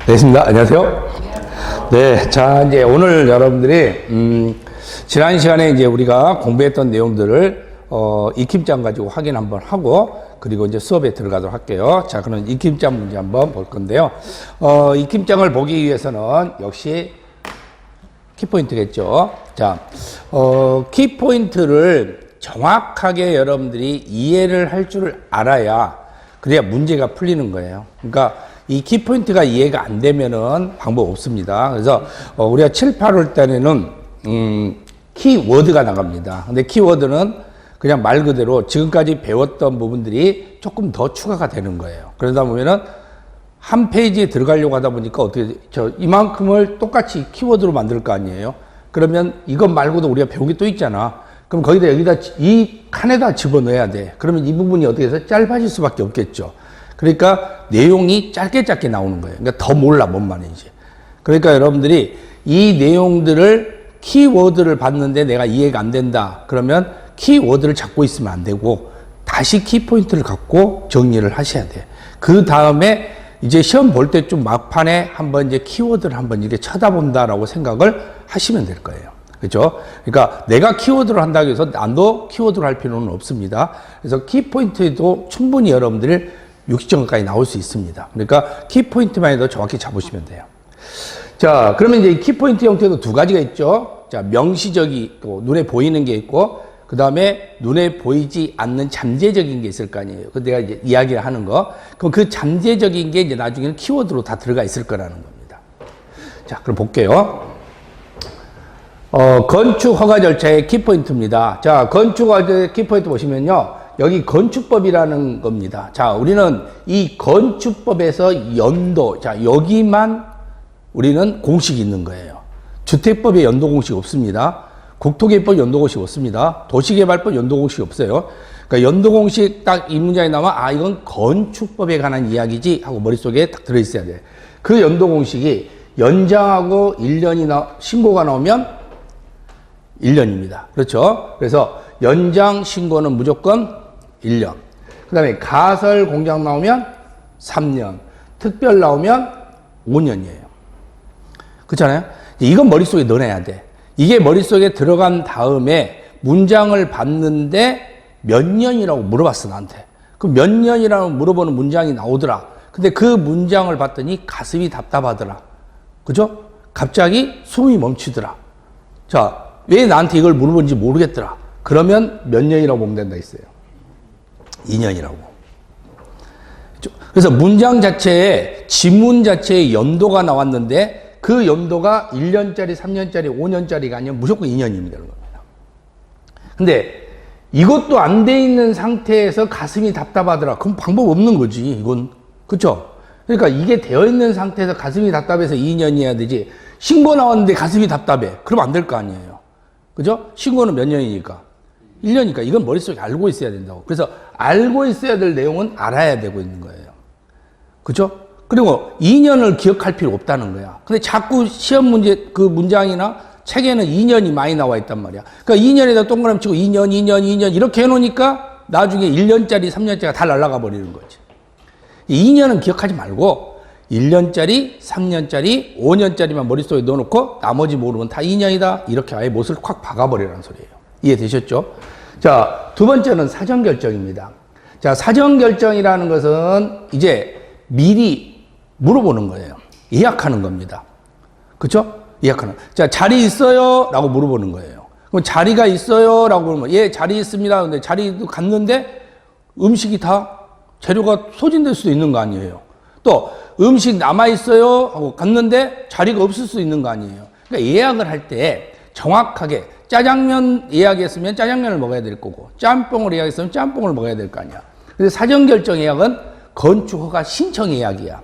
됐습니다. 안녕하세요. 네, 자, 이제 오늘 여러분들이, 지난 시간에 이제 우리가 공부했던 내용들을, 익힘장 가지고 확인 한번 하고, 그리고 이제 수업에 들어가도록 할게요. 자, 그럼 익힘장 문제 한번 볼 건데요. 익힘장을 보기 위해서는 역시 키포인트겠죠. 자, 키포인트를 정확하게 여러분들이 이해를 할 줄 알아야, 그래야 문제가 풀리는 거예요. 그러니까, 이 키포인트가 이해가 안 되면은 방법 없습니다. 그래서 우리가 7, 8월 때는 키워드가 나갑니다. 근데 키워드는 그냥 말 그대로 지금까지 배웠던 부분들이 조금 더 추가가 되는 거예요. 그러다 보면은 한 페이지에 들어가려고 하다 보니까 어떻게 이만큼을 똑같이 키워드로 만들 거 아니에요. 그러면 이것 말고도 우리가 배운 게 또 있잖아. 그럼 거기다 여기다 이 칸에다 집어넣어야 돼. 그러면 이 부분이 어떻게 해서 짧아질 수밖에 없겠죠. 그러니까 내용이 짧게 나오는 거예요. 그러니까 더 몰라, 뭔 말인지. 그러니까 여러분들이 이 내용들을 키워드를 봤는데 내가 이해가 안 된다. 그러면 키워드를 잡고 있으면 안 되고 다시 키포인트를 갖고 정리를 하셔야 돼. 그 다음에 이제 시험 볼 때 좀 막판에 한번 이제 키워드를 한번 이렇게 쳐다본다라고 생각을 하시면 될 거예요. 그렇죠? 그러니까 내가 키워드를 한다고 해서 나도 키워드를 할 필요는 없습니다. 그래서 키포인트도 충분히 여러분들 60점 가까이 나올 수 있습니다. 그러니까 키포인트만 해도 정확히 잡으시면 돼요. 자, 그러면 이제 키포인트 형태도 두 가지가 있죠. 자, 명시적이 있고, 눈에 보이는 게 있고, 그 다음에 눈에 보이지 않는 잠재적인 게 있을 거 아니에요. 그 내가 이제 이야기를 하는 거. 그럼 그 잠재적인 게 이제 나중에는 키워드로 다 들어가 있을 거라는 겁니다. 자, 그럼 볼게요. 건축 허가 절차의 키포인트입니다. 자, 건축 허가 키포인트 보시면요. 여기 건축법이라는 겁니다. 자, 우리는 이 건축법에서 연도, 자, 여기만 우리는 공식이 있는 거예요. 주택법에 연도 공식 없습니다. 국토개발 연도 공식 없습니다. 도시개발법 연도 공식 없어요. 그러니까 연도 공식 딱 이 문장에 나오면, 아, 이건 건축법에 관한 이야기지 하고 머릿속에 딱 들어있어야 돼. 그 연도 공식이 연장하고 1년이 신고가 나오면 1년입니다. 그렇죠? 그래서 연장 신고는 무조건 1년. 그 다음에 가설 공장 나오면 3년. 특별 나오면 5년이에요. 그렇잖아요? 이건 머릿속에 넣어놔야 돼. 이게 머릿속에 들어간 다음에 문장을 봤는데 몇 년이라고 물어봤어, 나한테. 그럼 몇 년이라고 물어보는 문장이 나오더라. 근데 그 문장을 봤더니 가슴이 답답하더라. 그죠? 갑자기 숨이 멈추더라. 자, 왜 나한테 이걸 물어본지 모르겠더라. 그러면 몇 년이라고 보면 된다 했어요. 2년이라고. 그래서 문장 자체에, 지문 자체에 연도가 나왔는데 그 연도가 1년짜리, 3년짜리, 5년짜리가 아니면 무조건 2년입니다. 겁니다. 근데 이것도 안 돼 있는 상태에서 가슴이 답답하더라. 그럼 방법 없는 거지, 이건. 그쵸? 그러니까 이게 되어 있는 상태에서 가슴이 답답해서 2년이어야 되지. 신고 나왔는데 가슴이 답답해. 그러면 안 될 거 아니에요. 그죠? 신고는 몇 년이니까? 1년이니까 이건 머릿속에 알고 있어야 된다고. 그래서 알고 있어야 될 내용은 알아야 되고 있는 거예요. 그죠? 그리고 2년을 기억할 필요 없다는 거야. 근데 자꾸 시험 문제, 그 문장이나 책에는 2년이 많이 나와 있단 말이야. 그러니까 2년에다 동그라미 치고 2년 이렇게 해놓으니까 나중에 1년짜리, 3년짜리가 다 날아가 버리는 거지. 2년은 기억하지 말고 1년짜리, 3년짜리, 5년짜리만 머릿속에 넣어놓고 나머지 모르면 다 2년이다. 이렇게 아예 못을 콱 박아버리라는 소리예요. 이해되셨죠? 자, 두 번째는 사전결정입니다. 자, 사전결정이라는 것은 이제 미리 물어보는 거예요. 예약하는 겁니다. 그쵸? 예약하는. 자, 자리 있어요? 라고 물어보는 거예요. 그럼 자리가 있어요? 라고 그러면, 예, 자리 있습니다. 근데 자리도 갔는데 음식이 다 재료가 소진될 수도 있는 거 아니에요. 또 음식 남아있어요? 하고 갔는데 자리가 없을 수 있는 거 아니에요. 그러니까 예약을 할 때 정확하게 짜장면 예약했으면 짜장면을 먹어야 될 거고 짬뽕을 예약했으면 짬뽕을 먹어야 될 거 아니야. 근데 사전결정 예약은 건축허가 신청 예약이야.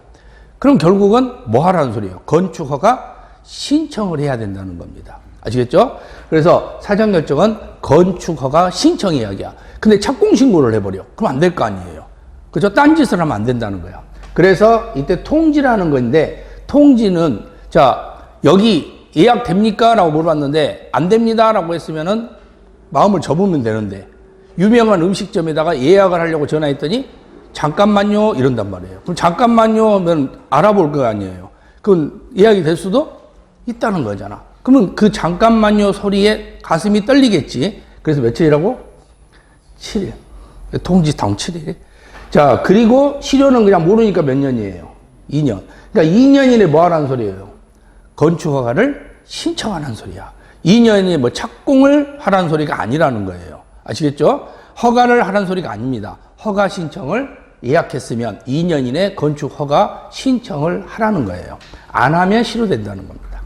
그럼 결국은 뭐 하라는 소리예요? 건축허가 신청을 해야 된다는 겁니다. 아시겠죠? 그래서 사전결정은 건축허가 신청 예약이야. 근데 착공신고를 해버려. 그럼 안 될 거 아니에요. 그죠? 딴짓을 하면 안 된다는 거야. 그래서 이때 통지라는 건데, 통지는, 자, 여기 예약됩니까? 라고 물어봤는데, 안 됩니다. 라고 했으면은 마음을 접으면 되는데, 유명한 음식점에다가 예약을 하려고 전화했더니, 잠깐만요. 이런단 말이에요. 그럼 잠깐만요. 하면 알아볼 거 아니에요. 그건 예약이 될 수도 있다는 거잖아. 그러면 그 잠깐만요 소리에 가슴이 떨리겠지. 그래서 며칠이라고? 7일. 통지당 7일. 자, 그리고 실효는 그냥 모르니까 몇 년이에요? 2년. 그러니까 2년 이내 뭐 하라는 소리예요? 건축 허가를 신청하는 소리야. 2년 이내 뭐 착공을 하라는 소리가 아니라는 거예요. 아시겠죠? 허가를 하라는 소리가 아닙니다. 허가 신청을 예약했으면 2년 이내 건축 허가 신청을 하라는 거예요. 안 하면 실효된다는 겁니다.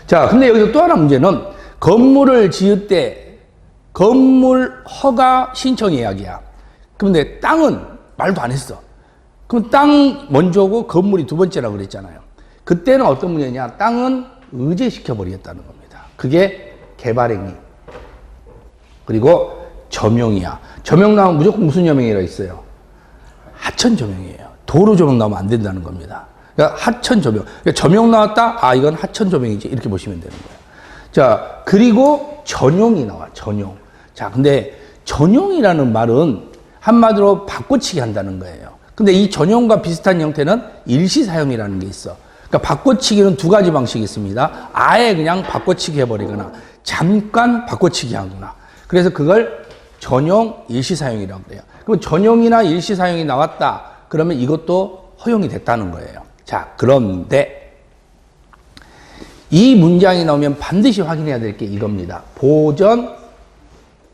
자, 근데 여기서 또 하나 문제는 건물을 지을 때 건물 허가 신청 예약이야. 그런데 땅은 말도 안 했어. 그럼 땅 먼저고 건물이 두 번째라고 그랬잖아요. 그때는 어떤 문제냐? 땅은 의제시켜 버리겠다는 겁니다. 그게 개발행위. 그리고 점용이야. 점용 나오면 무조건 무슨 점용이라 있어요? 하천 점용이에요. 도로 점용 나오면 안 된다는 겁니다. 그러니까 하천 점용. 그러니까 점용 나왔다? 아, 이건 하천 점용이지. 이렇게 보시면 되는 거예요. 자, 그리고 전용이 나와. 전용. 자, 근데 전용이라는 말은 한마디로 바꿔치기 한다는 거예요. 근데 이 전용과 비슷한 형태는 일시사용이라는 게 있어. 그러니까 바꿔치기는 두 가지 방식이 있습니다. 아예 그냥 바꿔치기 해버리거나 잠깐 바꿔치기 하거나. 그래서 그걸 전용 일시사용이라고 그래요. 그럼 전용이나 일시사용이 나왔다. 그러면 이것도 허용이 됐다는 거예요. 자, 그런데 이 문장이 나오면 반드시 확인해야 될 게 이겁니다. 보전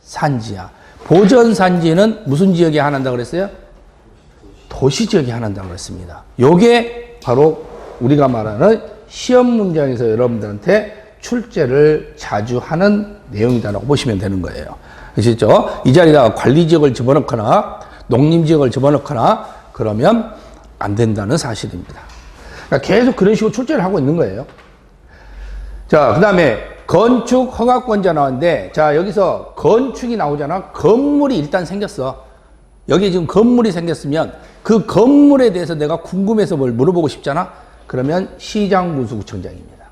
산지야. 보전 산지는 무슨 지역에 한한다고 그랬어요? 도시 지역에 한한다고 그랬습니다. 요게 바로 우리가 말하는 시험 문장에서 여러분들한테 출제를 자주 하는 내용이다라고 보시면 되는 거예요. 아시죠? 이 자리에다가 관리 지역을 집어넣거나 농림 지역을 집어넣거나 그러면 안 된다는 사실입니다. 그러니까 계속 그런 식으로 출제를 하고 있는 거예요. 자, 그 다음에 건축 허가권자 나왔는데, 자, 여기서 건축이 나오잖아. 건물이 일단 생겼어. 여기 지금 건물이 생겼으면 그 건물에 대해서 내가 궁금해서 뭘 물어보고 싶잖아. 그러면 시장군수구청장입니다.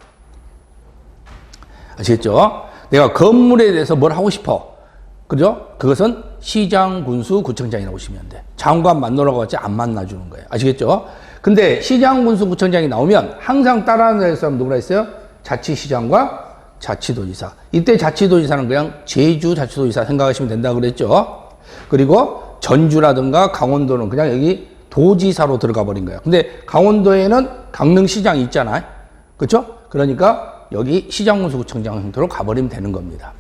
아시겠죠? 내가 건물에 대해서 뭘 하고 싶어. 그죠? 그것은 시장군수구청장이라고 보시면 돼. 장관 만나라고 하지 안 만나주는 거예요. 아시겠죠? 근데 시장군수구청장이 나오면 항상 따라하는 사람 누구라 했어요? 자치시장과 자치도지사. 이때 자치도지사는 그냥 제주자치도지사 생각하시면 된다고 그랬죠. 그리고 전주라든가 강원도는 그냥 여기 도지사로 들어가 버린 거예요. 근데 강원도에는 강릉시장이 있잖아요. 그렇죠? 그러니까 여기 시장군수구청장 형태로 가버리면 되는 겁니다.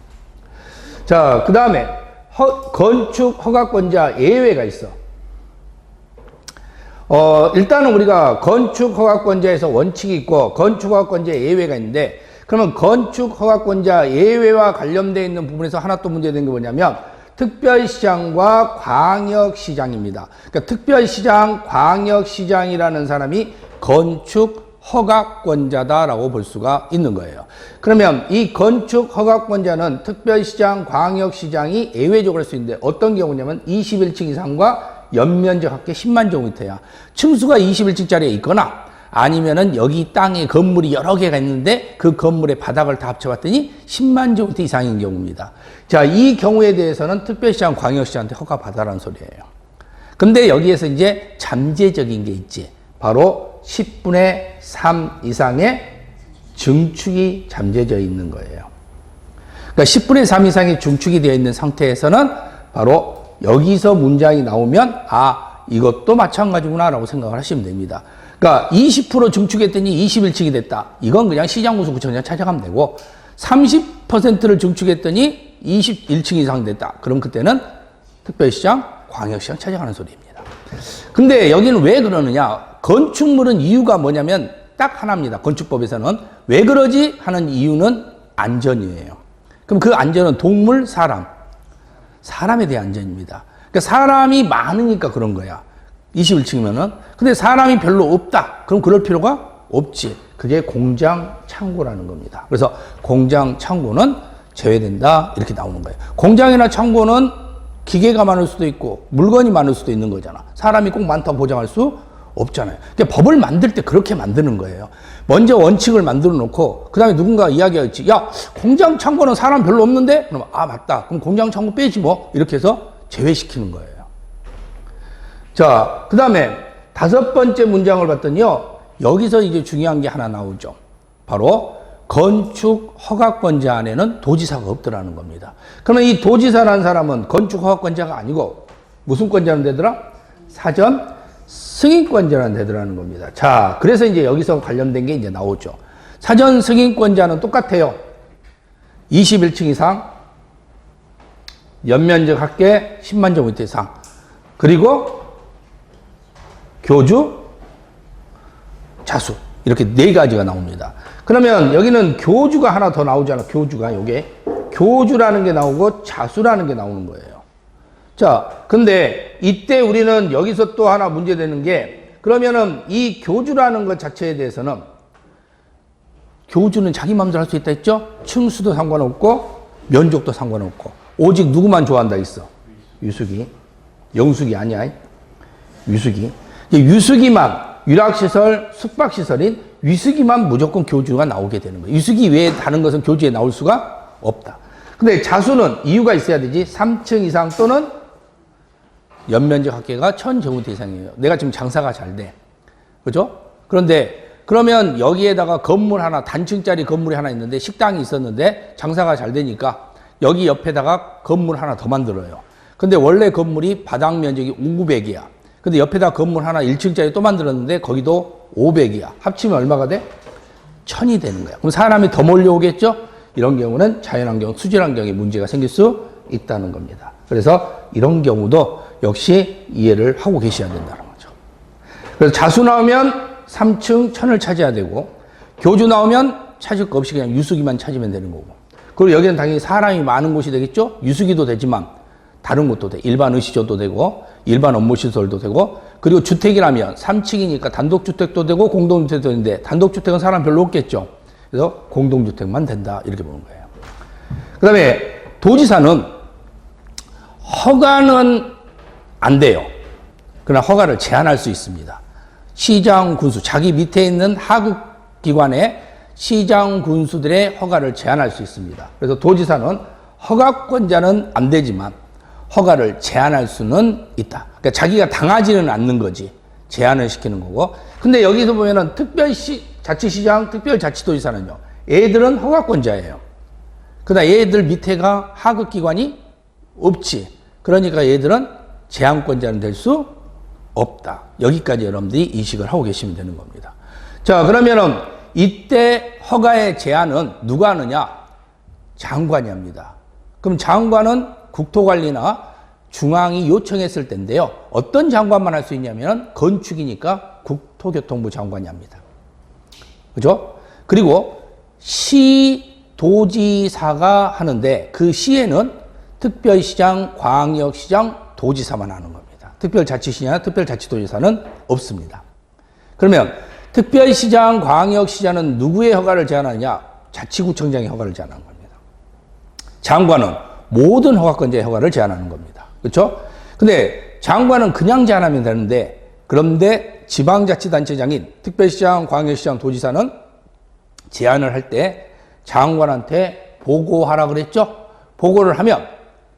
자, 그 다음에 건축 허가권자 예외가 있어. 일단은 우리가 건축 허가권자에서 원칙이 있고 건축 허가권자 예외가 있는데, 그러면 건축 허가권자 예외와 관련되어 있는 부분에서 하나 또 문제된 게 뭐냐면 특별시장과 광역시장입니다. 그러니까 특별시장, 광역시장이라는 사람이 건축 허가권자다라고 볼 수가 있는 거예요. 그러면 이 건축 허가권자는 특별시장, 광역시장이 예외적으로 할 수 있는데 어떤 경우냐면 21층 이상과 연면적 합계 10만 제곱미터야. 층수가 21층짜리에 있거나 아니면은 여기 땅에 건물이 여러 개가 있는데 그 건물의 바닥을 다 합쳐봤더니 10만 제곱미터 이상인 경우입니다. 자, 이 경우에 대해서는 특별시장, 광역시장한테 허가 받아라는 소리예요. 근데 여기에서 이제 잠재적인 게 있지. 바로 10분의 3 이상의 증축이 잠재져 있는 거예요. 그러니까 10분의 3 이상의 증축이 되어 있는 상태에서는 바로 여기서 문장이 나오면 아, 이것도 마찬가지구나 라고 생각을 하시면 됩니다. 그러니까 20% 증축했더니 21층이 됐다. 이건 그냥 시장군수구청장 찾아가면 되고 30%를 증축했더니 21층 이상 됐다. 그럼 그때는 특별시장, 광역시장 찾아가는 소리입니다. 근데 여기는 왜 그러느냐? 건축물은 이유가 뭐냐면 딱 하나입니다. 건축법에서는. 왜 그러지? 하는 이유는 안전이에요. 그럼 그 안전은 동물, 사람. 사람에 대한 안전입니다. 그러니까 사람이 많으니까 그런 거야. 21층이면은. 근데 사람이 별로 없다. 그럼 그럴 필요가 없지. 그게 공장, 창고라는 겁니다. 그래서 공장, 창고는 제외된다. 이렇게 나오는 거예요. 공장이나 창고는 기계가 많을 수도 있고 물건이 많을 수도 있는 거잖아. 사람이 꼭 많다고 보장할 수 없잖아요. 그러니까 법을 만들 때 그렇게 만드는 거예요. 먼저 원칙을 만들어 놓고 그 다음에 누군가 이야기하겠지. 야, 공장, 창고는 사람 별로 없는데? 그러면 아, 맞다. 그럼 공장, 창고 빼지 뭐. 이렇게 해서 제외시키는 거예요. 자, 그 다음에 5번째 문장을 봤더니요. 여기서 이제 중요한 게 하나 나오죠. 바로 건축 허가권자 안에는 도지사가 없더라는 겁니다. 그러면 이 도지사라는 사람은 건축 허가권자가 아니고 무슨 권자는 되더라? 사전 승인권자는 되더라는 겁니다. 자, 그래서 이제 여기서 관련된 게 이제 나오죠. 사전 승인권자는 똑같아요. 21층 이상, 연면적 합계 10만 제곱미터 이상, 그리고 교주, 자수, 이렇게 네 가지가 나옵니다. 그러면 여기는 교주가 하나 더 나오잖아. 교주가 요게 교주라는 게 나오고 자수라는 게 나오는 거예요. 자, 근데 이때 우리는 여기서 또 하나 문제되는 게, 그러면은 이 교주라는 것 자체에 대해서는 교주는 자기 마음대로 할 수 있다 했죠? 층수도 상관없고 면적도 상관없고 오직 누구만 좋아한다 했어? 유수기. 영수기 아니야. 유수기. 유수기만, 유락시설, 숙박시설인 유수기만 무조건 교주가 나오게 되는 거예요. 유수기 외에 다른 것은 교주에 나올 수가 없다. 근데 자수는 이유가 있어야 되지. 3층 이상 또는 연면적 합계가 1000제곱미터 이상이에요. 내가 지금 장사가 잘 돼. 그죠? 그런데 그러면 여기에다가 건물 하나, 단층짜리 건물이 하나 있는데 식당이 있었는데 장사가 잘 되니까 여기 옆에다가 건물 하나 더 만들어요. 근데 원래 건물이 바닥 면적이 500이야. 근데 옆에다 건물 하나 1층짜리 또 만들었는데 거기도 500이야. 합치면 얼마가 돼? 1000이 되는 거야. 그럼 사람이 더 몰려오겠죠? 이런 경우는 자연환경, 수질환경에 문제가 생길 수 있다는 겁니다. 그래서 이런 경우도 역시 이해를 하고 계셔야 된다는 거죠. 그래서 자수 나오면 3층 1000을 차지해야 되고, 교주 나오면 찾을 거 없이 그냥 유수기만 찾으면 되는 거고, 그리고 여기는 당연히 사람이 많은 곳이 되겠죠? 유수기도 되지만 다른 곳도 돼. 일반 의시조도 되고 일반 업무시설도 되고, 그리고 주택이라면 3층이니까 단독주택도 되고 공동주택도 되는데 단독주택은 사람 별로 없겠죠. 그래서 공동주택만 된다 이렇게 보는 거예요. 그 다음에 도지사는 허가는 안 돼요. 그러나 허가를 제한할 수 있습니다. 시장 군수, 자기 밑에 있는 하급 기관의 시장 군수들의 허가를 제한할 수 있습니다. 그래서 도지사는 허가권자는 안 되지만 허가를 제한할 수는 있다. 그러니까 자기가 당하지는 않는 거지. 제한을 시키는 거고. 근데 여기서 보면은 특별자치시장, 특별자치도지사는요, 얘들은 허가권자예요. 그러나 얘들 밑에가 하급기관이 없지. 그러니까 얘들은 제한권자는 될 수 없다. 여기까지 여러분들이 인식을 하고 계시면 되는 겁니다. 자, 그러면은 이때 허가의 제한은 누가 하느냐? 장관이 합니다. 그럼 장관은 국토관리나 중앙이 요청했을 텐데요. 어떤 장관만 할 수 있냐면 건축이니까 국토교통부 장관이 합니다. 그죠? 그리고 시도지사가 하는데 그 시에는 특별시장, 광역시장, 도지사만 하는 겁니다. 특별자치시나 특별자치도지사는 없습니다. 그러면 특별시장, 광역시장은 누구의 허가를 제한하느냐? 자치구청장의 허가를 제한하는 겁니다. 장관은 모든 허가권자의 허가를 제한하는 겁니다. 그렇죠? 근데 장관은 그냥 제한하면 되는데, 그런데 지방자치단체장인 특별시장, 광역시장, 도지사는 제한을 할 때 장관한테 보고하라 그랬죠? 보고를 하면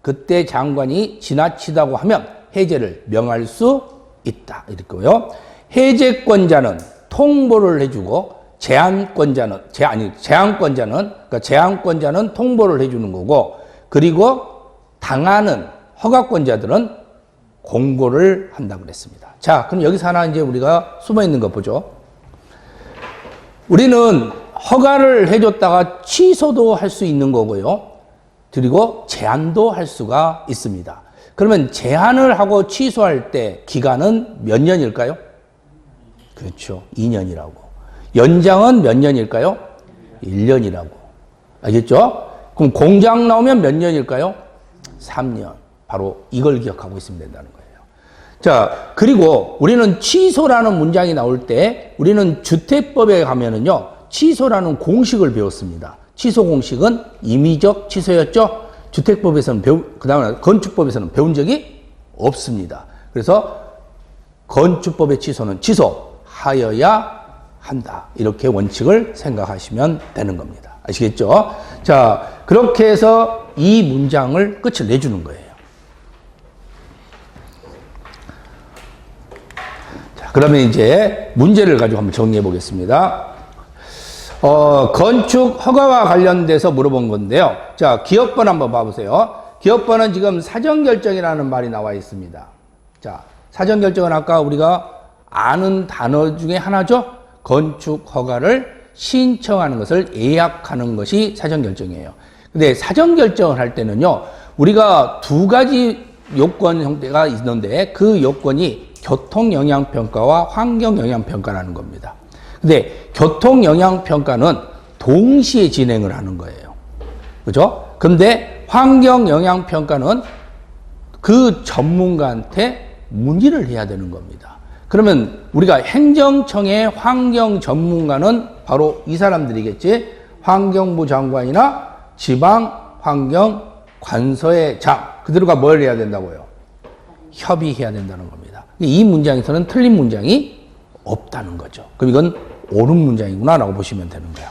그때 장관이 지나치다고 하면 해제를 명할 수 있다. 이렇고요. 해제권자는 통보를 해주고 제한권자는 통보를 해주는 거고, 그리고 당하는 허가권자들은 공고를 한다고 그랬습니다. 자, 그럼 여기서 하나 이제 우리가 숨어 있는 거 보죠. 우리는 허가를 해줬다가 취소도 할 수 있는 거고요. 그리고 제한도 할 수가 있습니다. 그러면 제한을 하고 취소할 때 기간은 몇 년일까요? 그렇죠. 2년이라고. 연장은 몇 년일까요? 1년이라고. 알겠죠? 그럼 공장 나오면 몇 년일까요? 3년. 바로 이걸 기억하고 있으면 된다는 거예요. 자, 그리고 우리는 취소라는 문장이 나올 때 우리는 주택법에 가면은요, 취소라는 공식을 배웠습니다. 취소 공식은 임의적 취소였죠? 주택법에서는 그다음에 건축법에서는 배운 적이 없습니다. 그래서 건축법의 취소는 취소하여야 한다. 이렇게 원칙을 생각하시면 되는 겁니다. 아시겠죠? 자, 그렇게 해서 이 문장을 끝을 내주는 거예요. 자, 그러면 이제 문제를 가지고 한번 정리해 보겠습니다. 건축 허가와 관련돼서 물어본 건데요. 자, 기업번 한번 봐보세요. 기업번은 지금 사전결정이라는 말이 나와 있습니다. 자, 사전결정은 아까 우리가 아는 단어 중에 하나죠. 건축 허가를 신청하는 것을 예약하는 것이 사전결정이에요. 근데 사전결정을 할 때는요, 우리가 두 가지 요건 형태가 있는데 그 요건이 교통영향평가와 환경영향평가라는 겁니다. 근데 교통영향평가는 동시에 진행을 하는 거예요. 그죠? 근데 환경영향평가는 그 전문가한테 문의를 해야 되는 겁니다. 그러면 우리가 행정청의 환경 전문가는 바로 이 사람들이겠지. 환경부 장관이나 지방환경관서의 장. 그들과 뭘 해야 된다고요? 협의해야 된다는 겁니다. 이 문장에서는 틀린 문장이 없다는 거죠. 그럼 이건 옳은 문장이구나 라고 보시면 되는 거예요.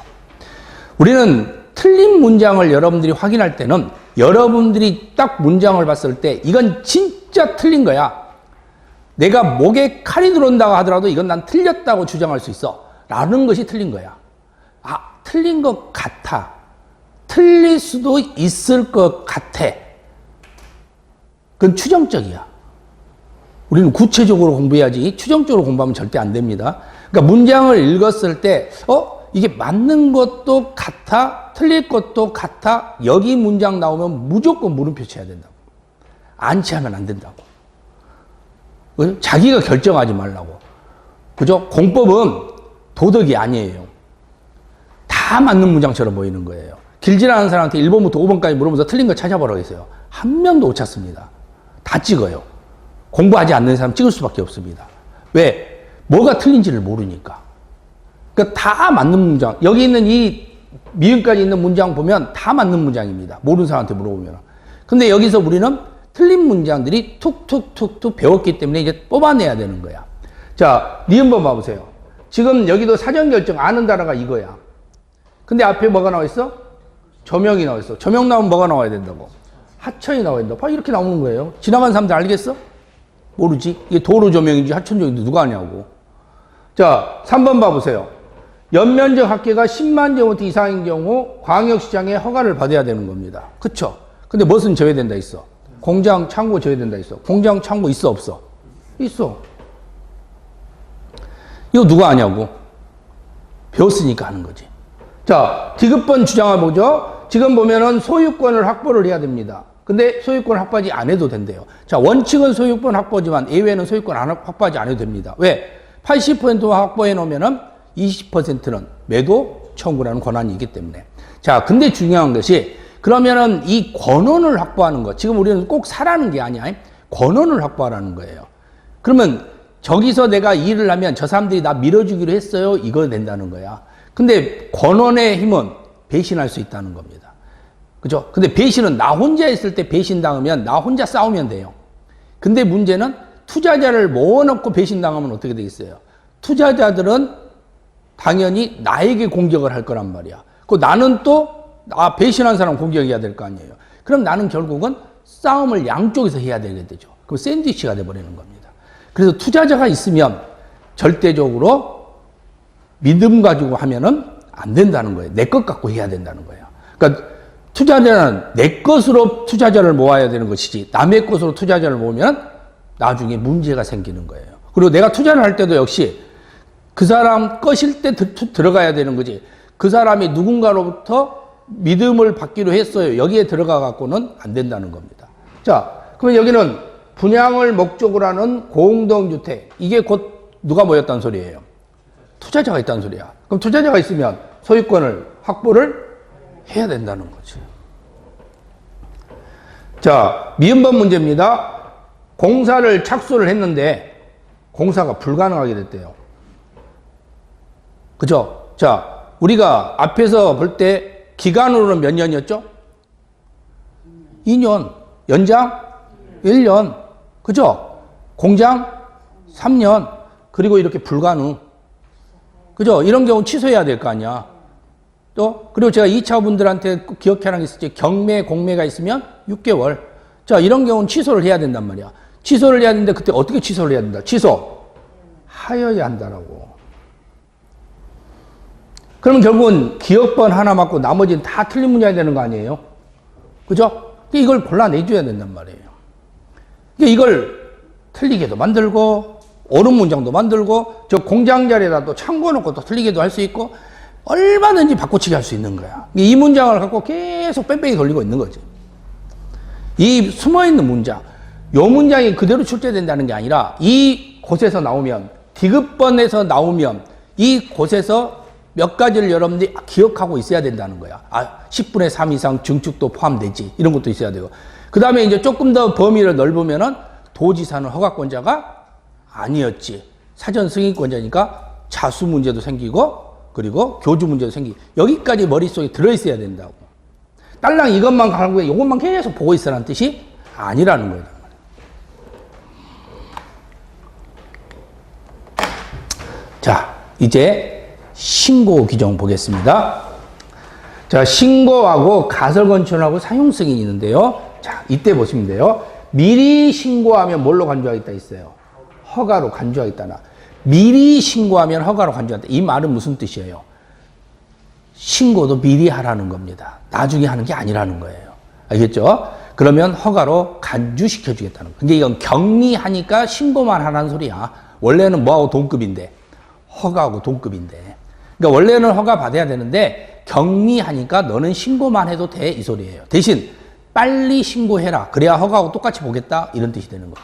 우리는 틀린 문장을 여러분들이 확인할 때는 여러분들이 딱 문장을 봤을 때 이건 진짜 틀린 거야. 내가 목에 칼이 들어온다고 하더라도 이건 난 틀렸다고 주장할 수 있어. 라는 것이 틀린 거야. 아, 틀린 것 같아. 틀릴 수도 있을 것 같아. 그건 추정적이야. 우리는 구체적으로 공부해야지 추정적으로 공부하면 절대 안 됩니다. 그러니까 문장을 읽었을 때 이게 맞는 것도 같아, 틀릴 것도 같아. 여기 문장 나오면 무조건 물음표 쳐야 된다고. 안치하면 안 된다고. 자기가 결정하지 말라고. 그죠? 공법은 도덕이 아니에요. 다 맞는 문장처럼 보이는 거예요. 길지 않은 사람한테 1번부터 5번까지 물어보면서 틀린 거 찾아보라고 했어요. 한 명도 못 찾습니다. 다 찍어요. 공부하지 않는 사람 찍을 수밖에 없습니다. 왜? 뭐가 틀린지를 모르니까. 그러니까 다 맞는 문장. 여기 있는 이 미음까지 있는 문장 보면 다 맞는 문장입니다. 모르는 사람한테 물어보면. 근데 여기서 우리는 틀린 문장들이 툭툭툭툭 배웠기 때문에 이제 뽑아내야 되는 거야. 자, 니은번 봐보세요. 지금 여기도 사전결정 아는 단어가 이거야. 근데 앞에 뭐가 나와 있어? 조명이 나와 있어. 조명 나오면 뭐가 나와야 된다고? 하천이 나와야 된다고. 이렇게 나오는 거예요. 지나간 사람들 알겠어? 모르지? 이게 도로 조명인지 하천 조명인지 누가 아냐고. 자, 3번 봐보세요. 연면적 합계가 10만 제곱미터 이상인 경우 광역시장에 허가를 받아야 되는 겁니다. 그쵸? 근데 무엇은 제외된다 있어? 공장, 창고 제외된다 있어. 공장, 창고 있어 없어? 있어. 이거 누가 아냐고. 배웠으니까 하는 거지. 자, 디귿번 주장을 보죠. 지금 보면은 소유권을 확보를 해야 됩니다. 근데 소유권을 확보하지 안 해도 된대요. 자, 원칙은 소유권 확보지만 예외는 소유권 확보하지 안 해도 됩니다. 왜? 80% 확보해 놓으면은 20%는 매도 청구라는 권한이 있기 때문에. 자, 근데 중요한 것이 그러면은 이 권한을 확보하는 것. 지금 우리는 꼭 사라는 게 아니야. 권한을 확보하라는 거예요. 그러면 저기서 내가 일을 하면 저 사람들이 나 밀어주기로 했어요. 이거 된다는 거야. 근데 권한의 힘은 배신할 수 있다는 겁니다. 그죠? 근데 배신은 나 혼자 있을 때 배신당하면 나 혼자 싸우면 돼요. 근데 문제는 투자자를 모아놓고 배신당하면 어떻게 되겠어요? 투자자들은 당연히 나에게 공격을 할 거란 말이야. 그 나는 또 배신한 사람 공격해야 될 거 아니에요. 그럼 나는 결국은 싸움을 양쪽에서 해야 되게 되죠. 그럼 샌드위치가 돼버리는 겁니다. 그래서 투자자가 있으면 절대적으로 믿음 가지고 하면은 안 된다는 거예요. 내 것 갖고 해야 된다는 거예요. 그러니까 투자자는 내 것으로 투자자를 모아야 되는 것이지 남의 것으로 투자자를 모으면 나중에 문제가 생기는 거예요. 그리고 내가 투자를 할 때도 역시 그 사람 것일 때 들어가야 되는 거지. 그 사람이 누군가로부터 믿음을 받기로 했어요. 여기에 들어가 갖고는 안 된다는 겁니다. 자, 그러면 여기는 분양을 목적으로 하는 공동주택. 이게 곧 누가 모였다는 소리예요? 투자자가 있다는 소리야. 그럼 투자자가 있으면 소유권을 확보를 해야 된다는 거지. 자, 미음번 문제입니다. 공사를 착수를 했는데 공사가 불가능하게 됐대요. 그죠? 자, 우리가 앞에서 볼 때 기간으로는 몇 년이었죠? 2년. 연장? 1년. 그죠? 공장? 3년. 그리고 이렇게 불가능. 그죠? 이런 경우 취소해야 될 거 아니야. 또, 그리고 제가 2차 분들한테 기억해라는 게 있었지. 경매, 공매가 있으면 6개월. 자, 이런 경우는 취소를 해야 된단 말이야. 취소를 해야 되는데 그때 어떻게 취소를 해야 된다? 취소. 하여야 한다라고. 그러면 결국은 기억번 하나 맞고 나머지는 다 틀린 문장이 되는 거 아니에요? 그죠? 이걸 골라내줘야 된단 말이에요. 이걸 틀리게도 만들고, 옳은 문장도 만들고, 저 공장 자리에다 또 참고 놓고 또 틀리게도 할 수 있고, 얼마든지 바꿔치기 할 수 있는 거야. 이 문장을 갖고 계속 뺑뺑이 돌리고 있는 거지. 이 숨어있는 문장, 요 문장이 그대로 출제된다는 게 아니라 이 곳에서 나오면, 디귿번에서 나오면 이 곳에서 몇 가지를 여러분들이 기억하고 있어야 된다는 거야. 10분의 3 이상 증축도 포함되지. 이런 것도 있어야 되고. 그 다음에 이제 조금 더 범위를 넓으면은 도지사는 허가권자가 아니었지. 사전 승인권자니까 자수 문제도 생기고, 그리고 교주 문제도 생기고, 여기까지 머릿속에 들어있어야 된다고. 딸랑 이것만 가는 거에 이것만 계속 보고 있으라는 뜻이 아니라는 거예요. 자, 이제 신고 규정 보겠습니다. 자, 신고하고 가설건축하고 사용승인이 있는데요. 자, 이때 보시면 돼요. 미리 신고하면 뭘로 간주하겠다 있어요? 허가로 간주하겠다나. 미리 신고하면 허가로 간주한다. 이 말은 무슨 뜻이에요? 신고도 미리 하라는 겁니다. 나중에 하는 게 아니라는 거예요. 알겠죠? 그러면 허가로 간주시켜 주겠다는 거예요. 근데 이건 격리하니까 신고만 하라는 소리야. 원래는 뭐하고 동급인데? 허가하고 동급인데. 그러니까 원래는 허가 받아야 되는데 격리하니까 너는 신고만 해도 돼, 이 소리예요. 대신 빨리 신고해라. 그래야 허가하고 똑같이 보겠다. 이런 뜻이 되는 겁니다.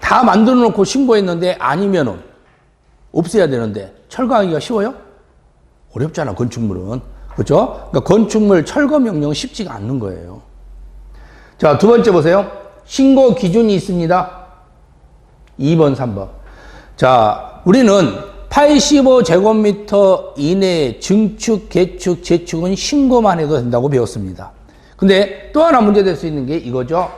다 만들어 놓고 신고했는데 아니면은 없애야 되는데 철거하기가 쉬워요? 어렵잖아, 건축물은. 그렇죠? 그러니까 건축물 철거 명령은 쉽지가 않는 거예요. 자, 두 번째 보세요. 신고 기준이 있습니다. 2번, 3번. 자, 우리는 85제곱미터 이내의 증축, 개축, 재축은 신고만 해도 된다고 배웠습니다. 근데 또 하나 문제될 수 있는 게 이거죠.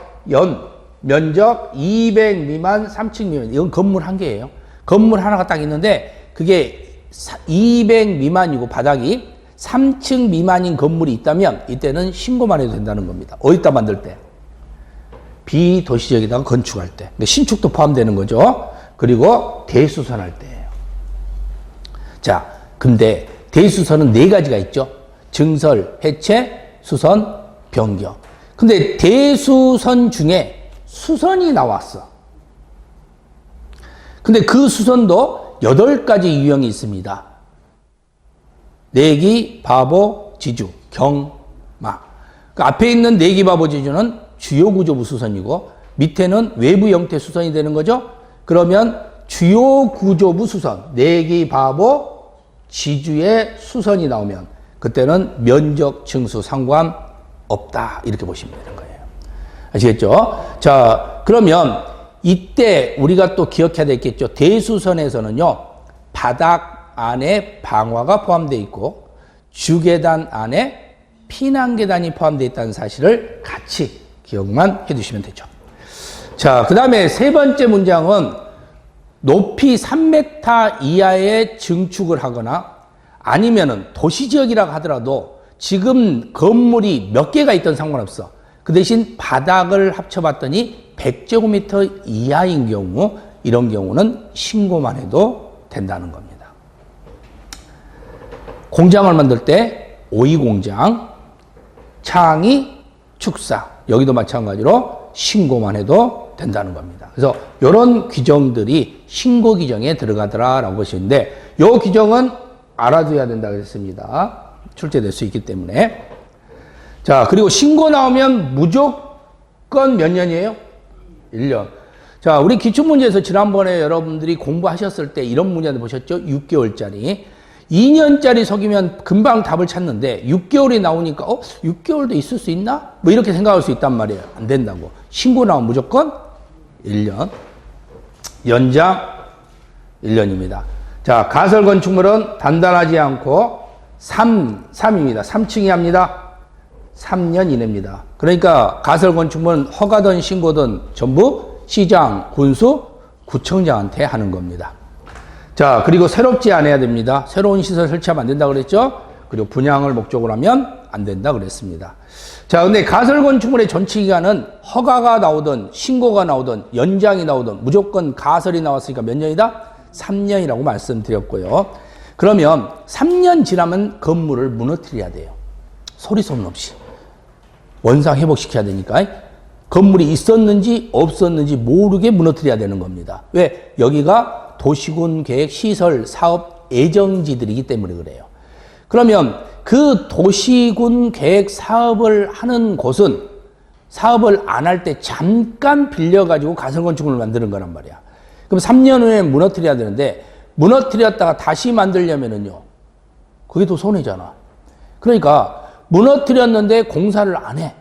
면적 200 미만, 3층 미만. 이건 건물 한 개예요. 건물 하나가 딱 있는데 그게 200 미만이고 바닥이 3층 미만인 건물이 있다면 이때는 신고만 해도 된다는 겁니다. 어디다 만들 때? 비도시적에다가 건축할 때. 신축도 포함되는 거죠. 그리고 대수선할 때예요. 자, 근데 대수선은 4가지가 있죠. 증설, 해체, 수선, 변경. 근데 대수선 중에 수선이 나왔어. 근데 그 수선도 8가지 유형이 있습니다. 내기, 바보, 지주, 경마. 그 앞에 있는 내기, 바보, 지주는 주요 구조부 수선이고 밑에는 외부 형태 수선이 되는 거죠. 그러면 주요 구조부 수선, 내기, 바보, 지주의 수선이 나오면 그때는 면적 증수 상관없다. 이렇게 보시면 되는 거예요. 아시겠죠? 자, 그러면 이때 우리가 또 기억해야 되겠죠. 대수선에서는요, 바닥 안에 방화가 포함되어 있고 주계단 안에 피난계단이 포함되어 있다는 사실을 같이 기억만 해두시면 되죠. 자, 그 다음에 세 번째 문장은 높이 3m 이하의 증축을 하거나 아니면은 도시지역이라고 하더라도 지금 건물이 몇 개가 있든 상관없어. 그 대신 바닥을 합쳐봤더니 100제곱미터 이하인 경우, 이런 경우는 신고만 해도 된다는 겁니다. 공장을 만들 때 오이공장, 창의, 축사, 여기도 마찬가지로 신고만 해도 된다는 겁니다. 그래서 이런 규정들이 신고 규정에 들어가더라라고 보시는데, 이 규정은 알아둬야 된다고 했습니다. 출제될 수 있기 때문에. 자, 그리고 신고 나오면 무조건 몇 년이에요? 1년. 자, 우리 기출문제에서 지난번에 여러분들이 공부하셨을 때 이런 문제도 보셨죠? 6개월짜리. 2년짜리 속이면 금방 답을 찾는데 6개월이 나오니까 6개월도 있을 수 있나? 뭐 이렇게 생각할 수 있단 말이에요. 안 된다고. 신고 나오면 무조건 1년. 연장 1년입니다. 자, 가설 건축물은 단단하지 않고 3입니다. 3층이 합니다. 3년 이내입니다. 그러니까 가설 건축물은 허가든 신고든 전부 시장, 군수, 구청장한테 하는 겁니다. 자, 그리고 새롭지 않아야 됩니다. 새로운 시설 설치하면 안 된다고 그랬죠? 그리고 분양을 목적으로 하면 안 된다 그랬습니다. 자, 근데 가설 건축물의 전체 기간은 허가가 나오든 신고가 나오든 연장이 나오든 무조건 가설이 나왔으니까 몇 년이다? 3년이라고 말씀드렸고요. 그러면 3년 지나면 건물을 무너뜨려야 돼요. 소리 소문 없이. 원상 회복시켜야 되니까. 건물이 있었는지 없었는지 모르게 무너뜨려야 되는 겁니다. 왜? 여기가 도시군 계획 시설 사업 예정지들이기 때문에 그래요. 그러면 그 도시군 계획 사업을 하는 곳은 사업을 안 할 때 잠깐 빌려가지고 가설건축물을 만드는 거란 말이야. 그럼 3년 후에 무너뜨려야 되는데 무너뜨렸다가 다시 만들려면은요, 그게 더 손해잖아. 그러니까 무너뜨렸는데 공사를 안 해.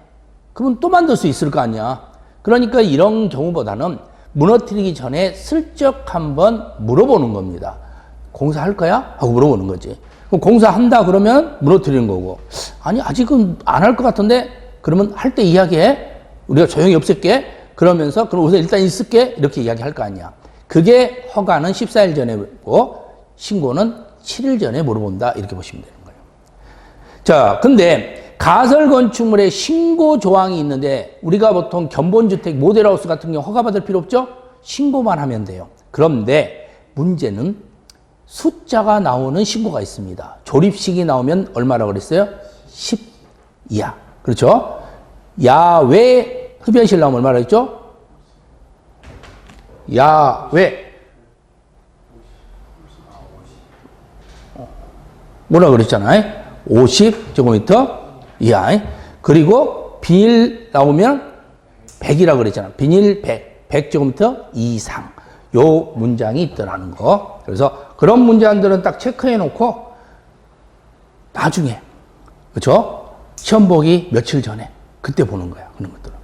그러면 또 만들 수 있을 거 아니야. 그러니까 이런 경우보다는 무너뜨리기 전에 슬쩍 한번 물어보는 겁니다. 공사할 거야? 하고 물어보는 거지. 그럼 공사한다 그러면 무너뜨리는 거고, 아니 아직은 안 할 것 같은데 그러면 할 때 이야기해. 우리가 조용히 없앨게. 그러면서 그럼 우선 일단 있을게. 이렇게 이야기할 거 아니야. 그게 허가는 14일 전에 물고 신고는 7일 전에 물어본다. 이렇게 보시면 되는 거예요. 자, 근데 가설 건축물에 신고 조항이 있는데 우리가 보통 견본주택 모델하우스 같은 경우 허가받을 필요 없죠? 신고만 하면 돼요. 그런데 문제는 숫자가 나오는 신고가 있습니다. 조립식이 나오면 얼마라고 그랬어요? 10 이하. 그렇죠? 야외 흡연실 나오면 얼마라고 했죠? 야외. 뭐라 그랬잖아요? 50제곱미터 이하. 그리고 비닐 나오면 100이라고 그랬잖아. 비닐 100, 100제곱미터 이상. 요 문장이 있더라는 거. 그래서 그런 문장들은 딱 체크해 놓고 나중에, 그렇죠? 시험 보기 며칠 전에 그때 보는 거야. 그런 것들은.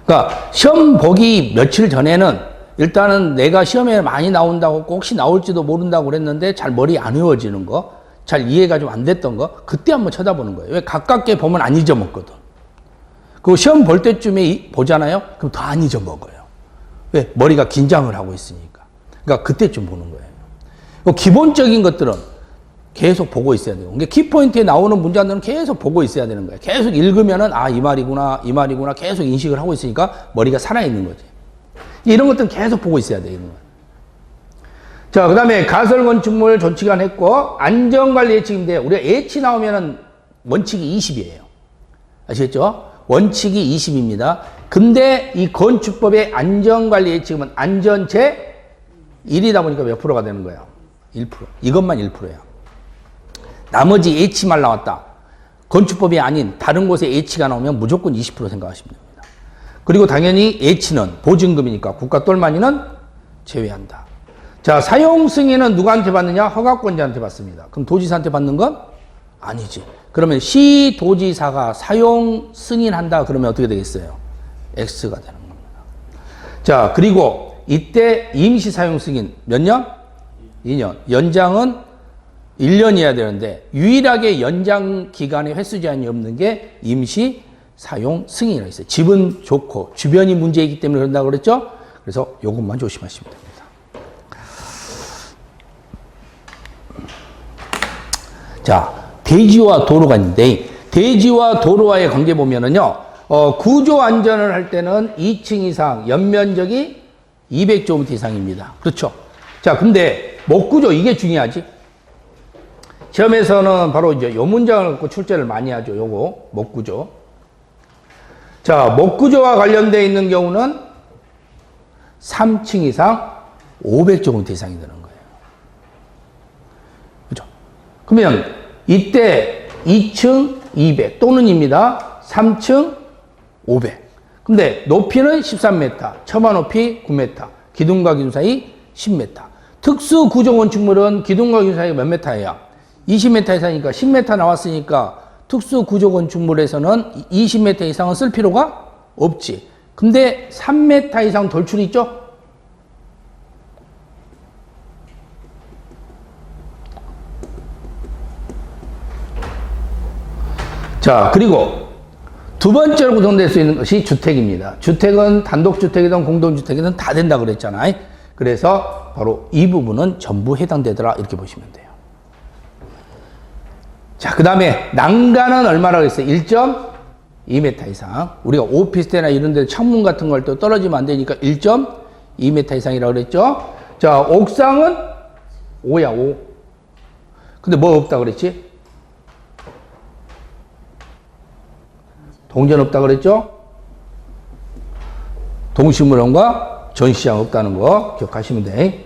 그러니까 시험 보기 며칠 전에는 일단은 내가 시험에 많이 나온다고 혹시 나올지도 모른다고 그랬는데 잘 머리 안 외워지는 거, 잘 이해가 좀 안 됐던 거, 그때 한번 쳐다보는 거예요. 왜? 가깝게 보면 안 잊어먹거든. 그 시험 볼 때쯤에 보잖아요? 그럼 더 안 잊어먹어요. 왜? 머리가 긴장을 하고 있으니까. 그러니까 그때쯤 보는 거예요. 기본적인 것들은 계속 보고 있어야 돼요. 그러니까 키포인트에 나오는 문장들은 계속 보고 있어야 되는 거예요. 계속 읽으면은, 아, 이 말이구나, 이 말이구나, 계속 인식을 하고 있으니까 머리가 살아있는 거지. 이런 것들은 계속 보고 있어야 돼요. 자, 그 다음에 가설건축물 조치관 했고, 안전관리 예칙인데, 우리가 예치 나오면은 원칙이 20이에요. 아시겠죠? 원칙이 20입니다. 근데 이 건축법의 안전관리 예칙은 안전제 1이다 보니까 몇 프로가 되는 거예요? 1%. 이것만 1%야. 나머지 예치만 나왔다. 건축법이 아닌 다른 곳에 예치가 나오면 무조건 20% 생각하시면 됩니다. 그리고 당연히 예치는 보증금이니까 국가 똘마니는 제외한다. 자, 사용 승인은 누구한테 받느냐? 허가권자한테 받습니다. 그럼 도지사한테 받는 건 아니지. 그러면 시도지사가 사용 승인한다 그러면 어떻게 되겠어요? X가 되는 겁니다. 자, 그리고 이때 임시 사용 승인 몇 년? 2년. 연장은 1년이어야 되는데 유일하게 연장 기간에 횟수 제한이 없는 게 임시 사용 승인이라고 있어요. 집은 좋고 주변이 문제이기 때문에 그런다고 그랬죠? 그래서 이것만 조심하시면 됩니다. 자, 대지와 도로가 있는데 대지와 도로와의 관계 보면은요, 구조 안전을 할 때는 2층 이상, 연면적이 200제곱미터 이상입니다. 그렇죠? 자, 근데 목구조 이게 중요하지. 시험에서는 바로 이제 요 문장을 갖고 출제를 많이 하죠. 요거 목구조. 자, 목구조와 관련되어 있는 경우는 3층 이상 500제곱미터 이상이 되는 거예요. 그죠? 그러면 이때 2층 200 또는입니다. 3층 500. 근데 높이는 13m, 처마 높이 9m, 기둥과 기둥 사이 10m. 특수 구조 건축물은 기둥과 기둥 사이가 몇 m예요? 20m 이상이니까 10m 나왔으니까 특수 구조 건축물에서는 20m 이상은 쓸 필요가 없지. 근데 3m 이상 돌출이 있죠? 자, 그리고 두 번째로 구성될 수 있는 것이 주택입니다. 주택은 단독주택이든 공동주택이든 다 된다 그랬잖아요. 그래서 바로 이 부분은 전부 해당되더라 이렇게 보시면 돼요. 자, 그 다음에 난간은 얼마라고 했어요? 1.2m 이상. 우리가 오피스텔이나 이런 데 창문 같은 걸 또 떨어지면 안 되니까 1.2m 2m 이상이라고 그랬죠? 자, 옥상은 5야, 5. 근데 뭐 없다 그랬지? 동전 없다 그랬죠? 동식물원과 전시장 없다는 거 기억하시면 돼.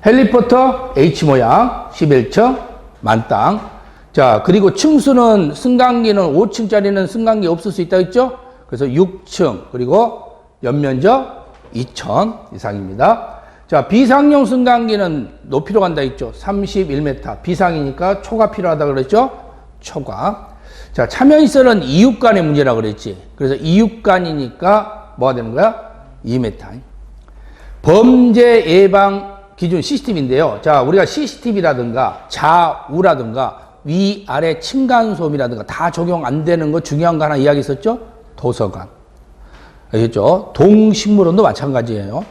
헬리포터 H 모양 11층 만땅. 자, 그리고 층수는 승강기는 5층짜리는 승강기 없을 수 있다 했죠? 그래서 6층 그리고 연면적 2,000 이상입니다. 자, 비상용 승강기는 높이로 간다 했죠? 31m. 비상이니까 초가 필요하다 그랬죠? 초가. 자, 참여시설은 이육간의 문제라 그랬지. 그래서 이육간이니까 뭐가 되는 거야? 2m. 범죄 예방 기준 CCTV인데요. 자, 우리가 CCTV라든가 좌우라든가 위아래 층간소음이라든가 다 적용 안 되는 거 중요한 거 하나 이야기 있었죠? 도서관. 알겠죠? 동식물원도 마찬가지예요.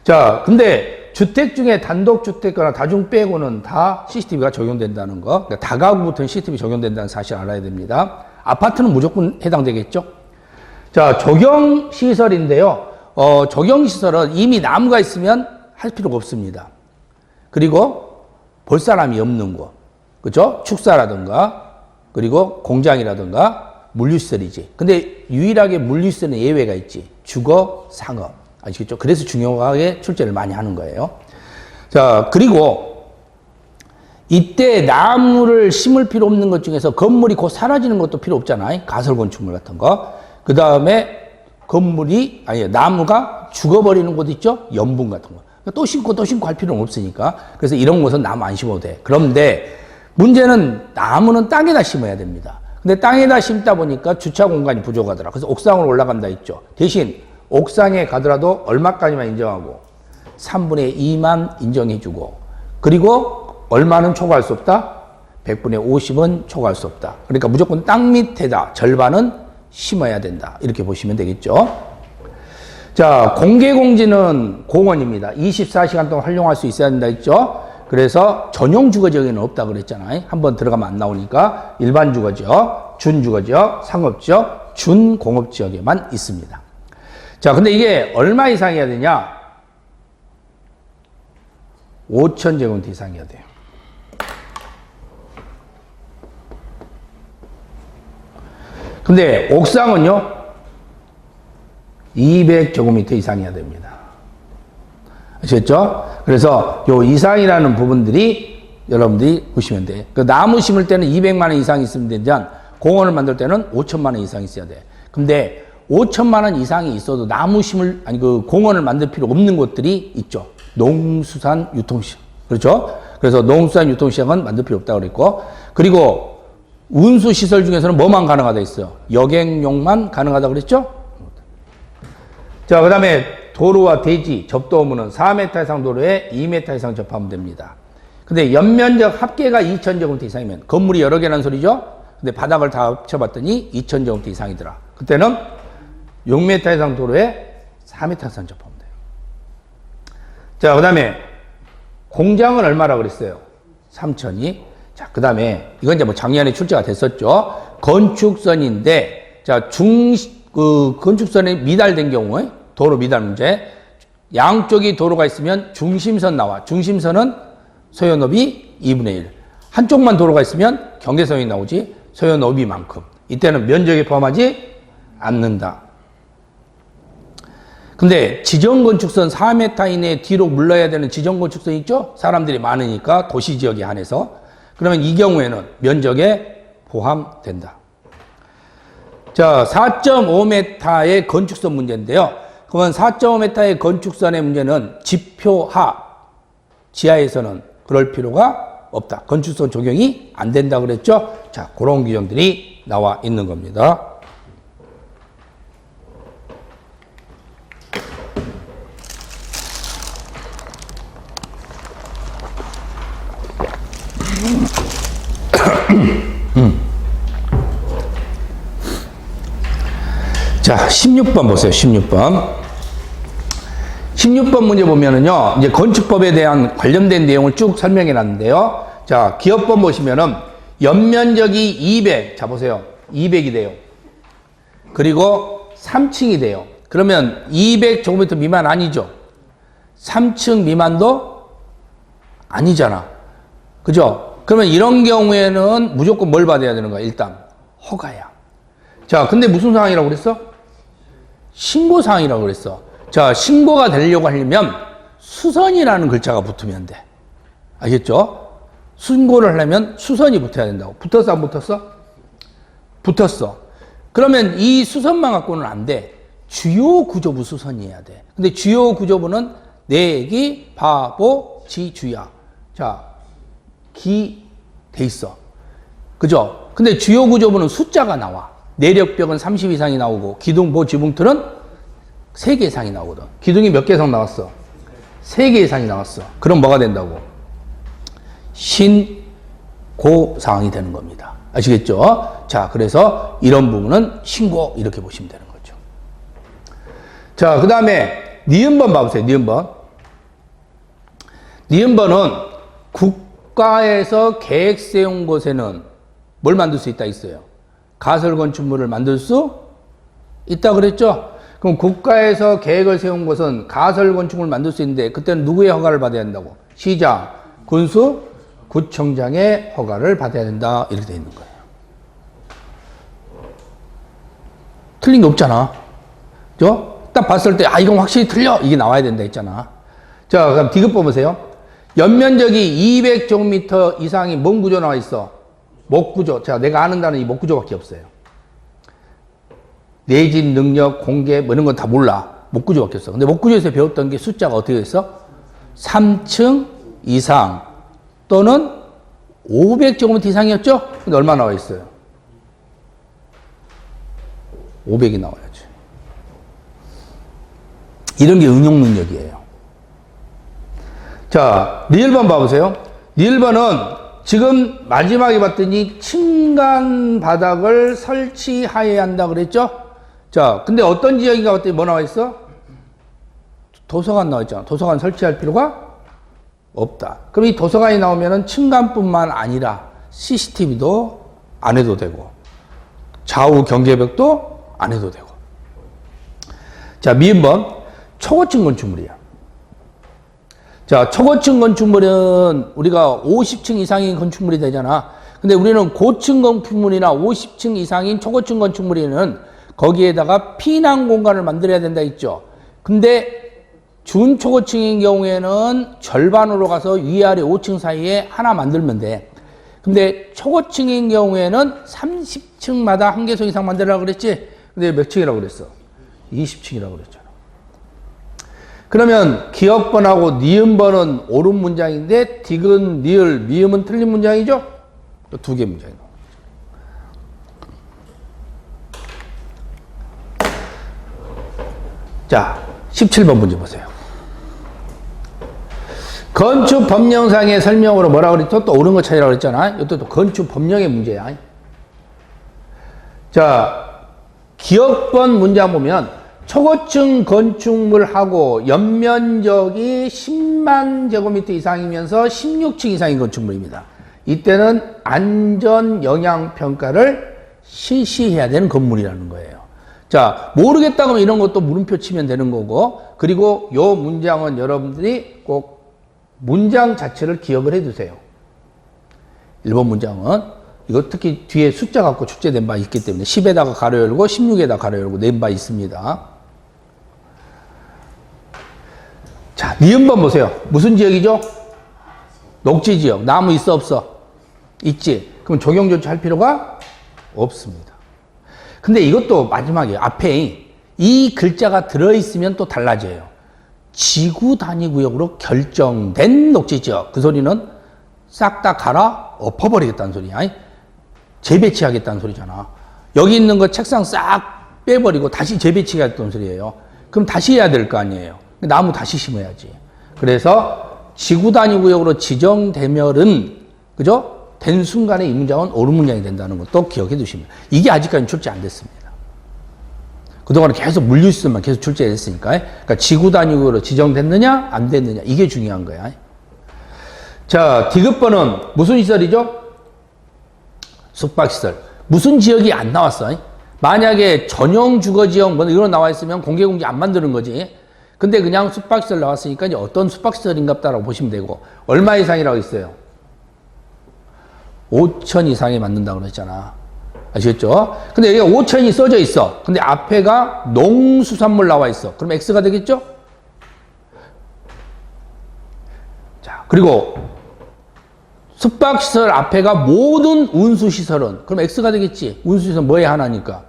자, 근데 주택 중에 단독주택거나 다중 빼고는 다 CCTV가 적용된다는 거. 그러니까 다가구부터는 CCTV 적용된다는 사실 알아야 됩니다. 아파트는 무조건 해당되겠죠? 자, 적용시설인데요. 적용시설은 이미 나무가 있으면 할 필요가 없습니다. 그리고 볼 사람이 없는 곳. 그죠? 축사라든가, 그리고 공장이라든가, 물류시설이지. 근데 유일하게 물류시설은 예외가 있지. 주거, 상업. 아시겠죠? 그래서 중요하게 출제를 많이 하는 거예요. 자, 그리고 이때 나무를 심을 필요 없는 것 중에서 건물이 곧 사라지는 것도 필요 없잖아요. 가설건축물 같은 거. 그 다음에 나무가 죽어버리는 곳 있죠? 연분 같은 거. 또 심고 또 심고 할 필요는 없으니까. 그래서 이런 곳은 나무 안 심어도 돼. 그런데 문제는 나무는 땅에다 심어야 됩니다. 근데 땅에다 심다 보니까 주차 공간이 부족하더라. 그래서 옥상으로 올라간다 했죠. 대신 옥상에 가더라도 얼마까지만 인정하고 3분의 2만 인정해주고 그리고 얼마는 초과할 수 없다? 100분의 50은 초과할 수 없다. 그러니까 무조건 땅 밑에다 절반은 심어야 된다. 이렇게 보시면 되겠죠. 자, 공개공지는 공원입니다. 24시간 동안 활용할 수 있어야 된다 했죠. 그래서 전용 주거지역에는 없다 그랬잖아요. 한번 들어가면 안 나오니까 일반 주거지역, 준주거지역, 상업지역, 준공업지역에만 있습니다. 자, 근데 이게 얼마 이상이어야 되냐? 5,000제곱미터 이상이어야 돼요. 근데 옥상은요? 200제곱미터 이상이어야 됩니다. 아시겠죠? 그래서 요 이상이라는 부분들이 여러분들이 보시면 돼요. 그 나무 심을 때는 200만 원 이상 있으면 되지, 공원을 만들 때는 5천만 원 이상 있어야 돼. 근데 5천만 원 이상이 있어도 나무 심을, 그 공원을 만들 필요 없는 곳들이 있죠. 농수산 유통시장. 그렇죠? 그래서 농수산 유통시장은 만들 필요 없다고 그랬고, 그리고 운수시설 중에서는 뭐만 가능하다 했어요? 여객용만 가능하다고 그랬죠? 자, 그 다음에 도로와 대지, 접도문은 4m 이상 도로에 2m 이상 접하면 됩니다. 근데 연면적 합계가 2,000제곱미터 이상이면 건물이 여러 개라는 소리죠? 근데 바닥을 다 합쳐봤더니 2,000제곱미터 이상이더라. 그때는 6m 이상 도로에 4m 이상 접하면 돼요. 자, 그 다음에 공장은 얼마라 그랬어요? 3,000이. 자, 그 다음에 이건 이제 뭐 작년에 출제가 됐었죠. 건축선인데, 자, 건축선에 미달된 경우에 도로 미달 문제. 양쪽이 도로가 있으면 중심선 나와. 중심선은 소요높이 2분의 1. 한쪽만 도로가 있으면 경계선이 나오지. 소요높이만큼. 이때는 면적에 포함하지 않는다. 근데 지정건축선 4m 이내 뒤로 물러야 되는 지정건축선 있죠? 사람들이 많으니까 도시지역에 한해서. 그러면 이 경우에는 면적에 포함된다. 자, 4.5m의 건축선 문제인데요. 그러면 4.5m의 건축선의 문제는 지표하, 지하에서는 그럴 필요가 없다. 건축선 적용이 안 된다 그랬죠? 자, 그런 규정들이 나와 있는 겁니다. 자, 16번 보세요. 16번. 16번 문제 보면은요, 이제 건축법에 대한 관련된 내용을 쭉 설명해 놨는데요. 자, 기업법 보시면은 연면적이 200, 자, 보세요. 200이 돼요. 그리고 3층이 돼요. 그러면 200제곱미터 미만 아니죠? 3층 미만도 아니잖아. 그죠? 그러면 이런 경우에는 무조건 뭘 받아야 되는 거야? 일단 허가야. 자, 근데 무슨 상황이라고 그랬어? 신고 상황이라고 그랬어. 자, 신고가 되려고 하려면 수선이라는 글자가 붙으면 돼. 알겠죠? 신고를 하려면 수선이 붙어야 된다고. 붙었어, 안 붙었어? 붙었어. 그러면 이 수선만 갖고는 안 돼. 주요 구조부 수선이어야 돼. 근데 주요 구조부는 내기, 바보, 지, 주야. 자, 기 돼 있어. 그죠? 근데 주요 구조부는 숫자가 나와. 내력벽은 30 이상이 나오고 기둥, 보, 지붕틀은 3개 이상이 나오거든. 기둥이 몇 개 이상 나왔어? 3개 이상이 나왔어. 그럼 뭐가 된다고? 신고 사항이 되는 겁니다. 아시겠죠? 자, 그래서 이런 부분은 신고 이렇게 보시면 되는 거죠. 자, 그 다음에 니은번 봐보세요. 니은번. 니은번은 국가에서 계획 세운 곳에는 뭘 만들 수 있다 있어요? 가설 건축물을 만들 수 있다 그랬죠? 그럼 국가에서 계획을 세운 곳은 가설 건축물을 만들 수 있는데 그때는 누구의 허가를 받아야 된다고? 시장, 군수, 구청장의 허가를 받아야 된다 이렇게 되어 있는 거예요. 틀린 게 없잖아. 그죠? 딱 봤을 때 이건 확실히 틀려 이게 나와야 된다 했잖아. 자, 그럼 디귿 보세요. 연면적이 200제곱미터 이상이 뭔 구조 나와 있어? 목구조. 자, 내가 아는 단어는 이 목구조밖에 없어요. 내진, 능력, 공개, 뭐 이런 건 다 몰라. 목구조밖에 없어. 근데 목구조에서 배웠던 게 숫자가 어떻게 됐어? 3층 이상 또는 500제곱미터 이상이었죠? 근데 얼마 나와 있어요? 500이 나와야지. 이런 게 응용 능력이에요. 자, 리을번 봐보세요. 리을번은 지금 마지막에 봤더니 층간 바닥을 설치하여야 한다 그랬죠? 자, 근데 어떤 지역인가 봤더니 뭐 나와 있어? 도서관 나와 있잖아. 도서관 설치할 필요가 없다. 그럼 이 도서관이 나오면은 층간뿐만 아니라 CCTV도 안 해도 되고, 좌우 경계벽도 안 해도 되고. 자, 미음번 초고층 건축물이야. 자, 초고층 건축물은 우리가 50층 이상인 건축물이 되잖아. 근데 우리는 고층 건축물이나 50층 이상인 초고층 건축물에는 거기에다가 피난 공간을 만들어야 된다 했죠. 근데 준초고층인 경우에는 절반으로 가서 위아래 5층 사이에 하나 만들면 돼. 근데 초고층인 경우에는 30층마다 한 개소 이상 만들라고 그랬지? 근데 몇 층이라고 그랬어? 20층이라고 그랬잖아. 그러면 기역번하고 니은번은 옳은 문장인데 디귿, 니을, 미음은 틀린 문장이죠? 또 2개 문장이 나옵니다. 자, 17번 문제 보세요. 건축 법령상의 설명으로 뭐라고 그랬죠? 또 옳은 거 찾으라고 그랬잖아. 이것도 또 건축 법령의 문제야. 자, 기역번 문장 보면 초고층 건축물하고 연면적이 10만 제곱미터 이상이면서 16층 이상인 건축물입니다. 이때는 안전 영향 평가를 실시해야 되는 건물이라는 거예요. 자, 모르겠다 그러면 이런 것도 물음표 치면 되는 거고, 그리고 요 문장은 여러분들이 꼭 문장 자체를 기억을 해 두세요. 1번 문장은 이거 특히 뒤에 숫자 갖고 출제된 바 있기 때문에 10에다가 가로 열고 16에다가 가로 열고 낸 바 있습니다. 자, 니은번 보세요. 무슨 지역이죠? 녹지 지역. 나무 있어 없어? 있지. 그럼 조경 조치 할 필요가 없습니다. 근데 이것도 마지막에 앞에 이 글자가 들어있으면 또 달라져요. 지구 단위 구역으로 결정된 녹지 지역. 그 소리는 싹 다 갈아 엎어버리겠다는 소리야. 재배치하겠다는 소리잖아. 여기 있는 거 책상 싹 빼버리고 다시 재배치하겠다는 소리예요. 그럼 다시 해야 될 거 아니에요. 나무 다시 심어야지. 그래서 지구 단위 구역으로 지정되면은, 그죠? 된 순간에 이 문장은 옳은 문장이 된다는 것도 기억해 두시면. 이게 아직까지 출제 안 됐습니다. 그동안 계속 물류시설만 계속 출제했으니까. 그러니까 지구 단위 구역으로 지정됐느냐, 안 됐느냐. 이게 중요한 거야. 자, 디귿번은 무슨 시설이죠? 숙박시설. 무슨 지역이 안 나왔어. 만약에 전용 주거지역 뭐 이런 거 나와 있으면 공개공지 안 만드는 거지. 근데 그냥 숙박시설 나왔으니까 이제 어떤 숙박시설인갑다라고 보시면 되고, 얼마 이상이라고 있어요? 5천 이상에 맞는다고 그랬잖아. 아시겠죠? 근데 여기가 5천이 써져 있어. 근데 앞에가 농수산물 나와 있어. 그럼 X가 되겠죠? 자, 그리고 숙박시설 앞에가 모든 운수시설은, 그럼 X가 되겠지? 운수시설 뭐에 하나니까?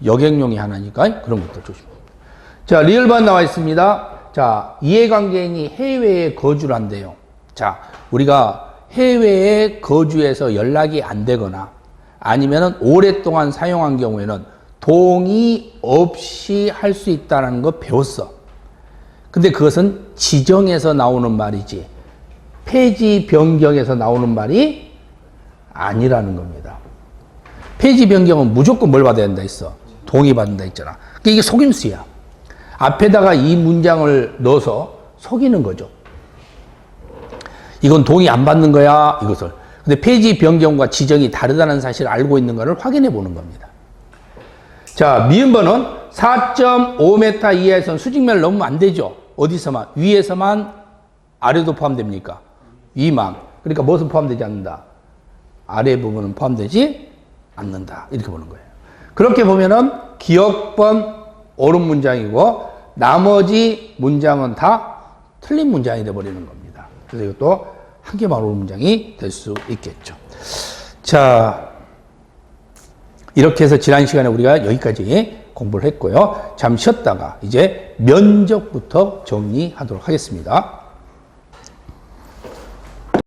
여객용이 하나니까 그런 것도 조심해. 자, 리얼반 나와 있습니다. 자, 이해관계인이 해외에 거주를 한대요. 자, 우리가 해외에 거주해서 연락이 안 되거나 아니면은 오랫동안 사용한 경우에는 동의 없이 할 수 있다는 거 배웠어. 근데 그것은 지정에서 나오는 말이지 폐지 변경에서 나오는 말이 아니라는 겁니다. 폐지 변경은 무조건 뭘 받아야 된다 했어? 동의 받는다 했잖아. 그러니까 이게 속임수야. 앞에다가 이 문장을 넣어서 속이는 거죠. 이건 동의 안 받는 거야, 이것을. 근데 폐지 변경과 지정이 다르다는 사실을 알고 있는 것을 확인해 보는 겁니다. 자, 미음번은 4.5m 이하에서는 수직면을 넘으면 안 되죠. 어디서만? 위에서만, 아래도 포함됩니까? 위만. 그러니까 무엇은 포함되지 않는다? 아래 부분은 포함되지 않는다. 이렇게 보는 거예요. 그렇게 보면은 기억번 옳은 문장이고 나머지 문장은 다 틀린 문장이 되어버리는 겁니다. 그래서 이것도 한 개만 옳은 문장이 될 수 있겠죠. 자, 이렇게 해서 지난 시간에 우리가 여기까지 공부를 했고요. 잠시 쉬었다가 이제 면접부터 정리하도록 하겠습니다.